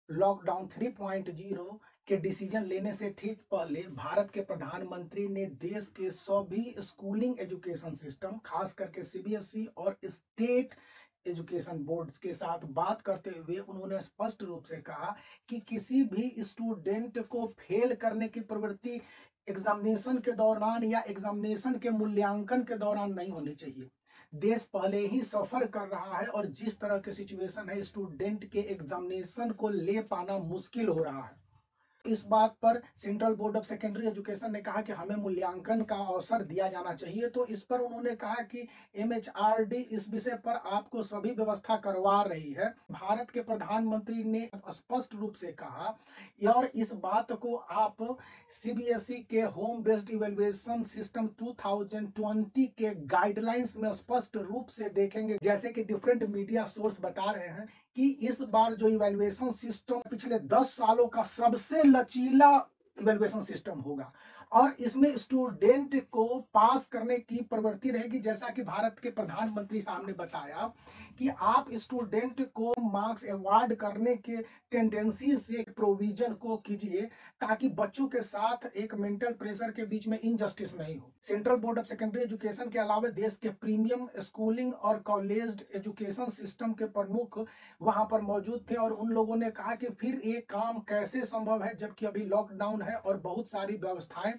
Lockdown 3.0 के decision लेने से ठीक पहले भारत के प्रधानमंत्री ने देश के सभी स्कूलिंग एजुकेशन सिस्टम खास करके सीबीएसई और स्टेट एजुकेशन बोर्ड्स के साथ बात करते हुए उन्होंने स्पष्ट रूप से कहा कि किसी भी स्टूडेंट को फेल करने की प्रवृत्ति एग्जामिनेशन के दौरान या एग्जामिनेशन के मूल्यांकन के दौरान नहीं होनी चाहिए। देश पहले ही सफर कर रहा है और जिस तरह के सिचुएशन है, स्टूडेंट के एग्जामिनेशन को ले पाना मुश्किल हो रहा है। इस बात पर central board of secondary education ने कहा कि हमें मूल्यांकन का अवसर दिया जाना चाहिए। तो इस पर उन्होंने कहा कि एमएचआरडी इस विषय पर आपको सभी व्यवस्था करवा रही है। भारत के प्रधानमंत्री ने स्पष्ट रूप से कहा और इस बात को आप सीबीएसई के होम बेस्ड इवैल्यूएशन सिस्टम 2020 के गाइडलाइंस में स्पष्ट रूप से देखेंगे। जैसे कि डिफरेंट मीडिया सोर्स बता रहे हैं कि इस बार जो इवैल्यूएशन सिस्टम पिछले 10 सालों का सबसे लचीला इवैल्यूएशन सिस्टम होगा और इसमें स्टूडेंट को पास करने की प्रवृत्ति रहेगी। जैसा कि भारत के प्रधानमंत्री साहब ने बताया कि आप स्टूडेंट को मार्क्स अवार्ड करने के टेंडेंसी से प्रोविजन को कीजिए ताकि बच्चों के साथ एक मेंटल प्रेशर के बीच में इनजस्टिस नहीं हो। Central board of secondary education के अलावा देश के प्रीमियम स्कूलिंग और कॉलेज एजुकेशन सिस्टम के प्रमुख वहां पर मौजूद थे और उन लोगों ने कहा कि फिर ये काम कैसे संभव है जबकि अभी लॉकडाउन है और बहुत सारी व्यवस्थाएं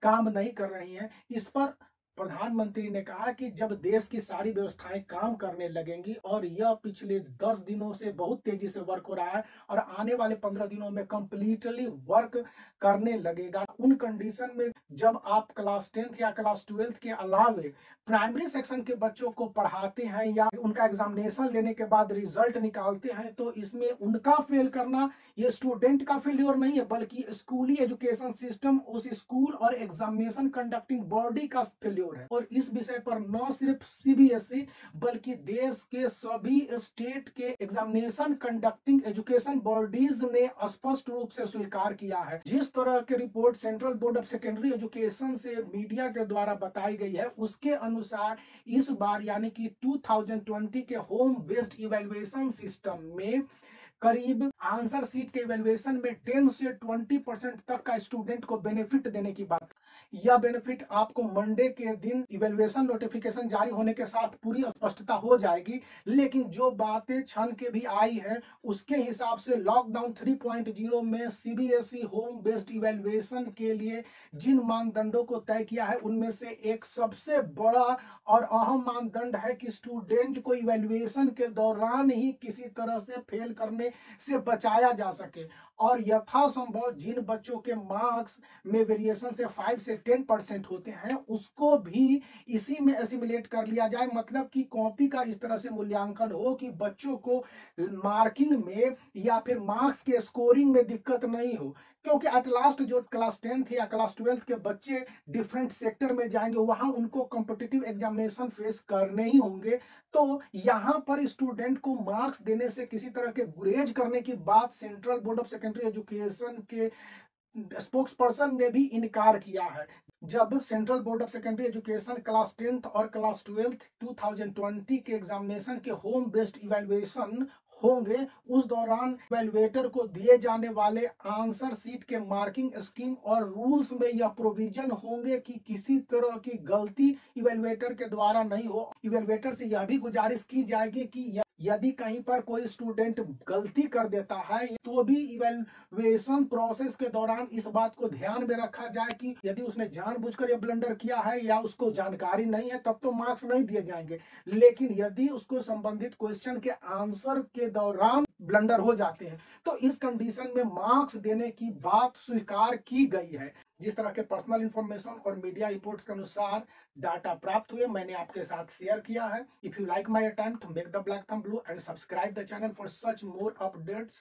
काम नहीं कर रही हैं। इस पर प्रधानमंत्री ने कहा कि जब देश की सारी व्यवस्थाएं काम करने लगेंगी और यह पिछले 10 दिनों से बहुत तेजी से वर्क हो रहा है और आने वाले 15 दिनों में कंप्लीटली वर्क करने लगेगा, उन कंडीशन में जब आप क्लास 10th या क्लास 12th के अलावे प्राइमरी सेक्शन के बच्चों को पढ़ाते हैं या उनका एग्जामिनेशन लेने के बाद रिजल्ट निकालते हैं तो इसमें उनका फेल करना ये स्टूडेंट का फेल्योर नहीं है बल्कि स्कूली एजुकेशन सिस्टम उस स्कूल और एग्जामिनेशन कंडक्टिंग बॉडी का फेल्योर है। और इस विषय पर न सिर्फ सीबीएसई बल्कि देश के सभी स्टेट के एग्जामिनेशन कंडक्टिंग एजुकेशन बॉडीज ने स्पष्ट रूप से स्वीकार किया है। जिस तरह की report central board of secondary education से मीडिया के द्वारा बताई गई है उसके अनुसार इस बार यानी कि 2020 के होम बेस्ड इवैल्यूएशन सिस्टम में करीब आंसर सीट के इवैल्यूएशन में 10 से 20% तक का स्टूडेंट को बेनिफिट देने की बात। यह बेनिफिट आपको मंडे के दिन इवैल्यूएशन नोटिफिकेशन जारी होने के साथ पूरी स्पष्टता हो जाएगी। लेकिन जो बातें छन के भी आई है उसके हिसाब से लॉकडाउन 3.0 में सीबीएसई होम बेस्ड इवैल्यूएशन के लिए जिन मानदंडों को तय किया है उनमें से एक सबसे बड़ा और अहम मानदंड है कि स्टूडेंट को इवैल्यूएशन के दौरान ही किसी तरह से फेल करने से बचाया जा सके और यथासंभव जिन बच्चों के मार्क्स में वेरिएशन से 5 से 10% होते हैं उसको भी इसी में एसिमुलेट कर लिया जाए। मतलब कि कॉपी का इस तरह से मूल्यांकन हो कि बच्चों को मार्किंग में या फिर मार्क्स के स्कोरिंग में दिक्कत नहीं हो, क्योंकि एट लास्ट जो क्लास 10th या क्लास 12th के बच्चे डिफरेंट सेक्टर में जाएंगे वहां उनको कॉम्पिटिटिव एग्जामिनेशन फेस करने ही होंगे। तो यहां पर स्टूडेंट को मार्क्स देने से किसी तरह के गुरेज करने की बात central board of secondary education के स्पोक्स पर्सन ने भी इनकार किया है। जब central board of secondary education class 10th और क्लास 12th 2020 के एग्जामिनेशन के होम बेस्ड इवैल्यूएशन होंगे उस दौरान इवैल्यूएटर को दिए जाने वाले आंसर सीट के मार्किंग स्कीम और रूल्स में यह प्रोविजन होंगे कि किसी तरह की गलती इवैल्यूएटर के द्वारा नहीं हो। इवैल्यूएटर से यह भी गुजारिश की जाएगी कि यदि कहीं पर कोई स्टूडेंट गलती कर देता है तो भी इवैल्यूएशन प्रोसेस के दौरान इस बात को ध्यान में रखा जाए कि यदि उसने जानबूझकर यह ब्लंडर किया है या उसको जानकारी नहीं है तब तो मार्क्स नहीं दिए जाएंगे। लेकिन यदि उसको संबंधित क्वेश्चन के आंसर के दौरान ब्लंडर हो जाते हैं तो इस कंडीशन में मार्क्स देने की बात स्वीकार की गई है। जिस तरह के पर्सनल इंफॉर्मेशन और मीडिया रिपोर्ट्स के अनुसार डाटा प्राप्त हुए मैंने आपके साथ शेयर किया है। If you like my attempt make the black thumb blue and subscribe the channel for such more updates.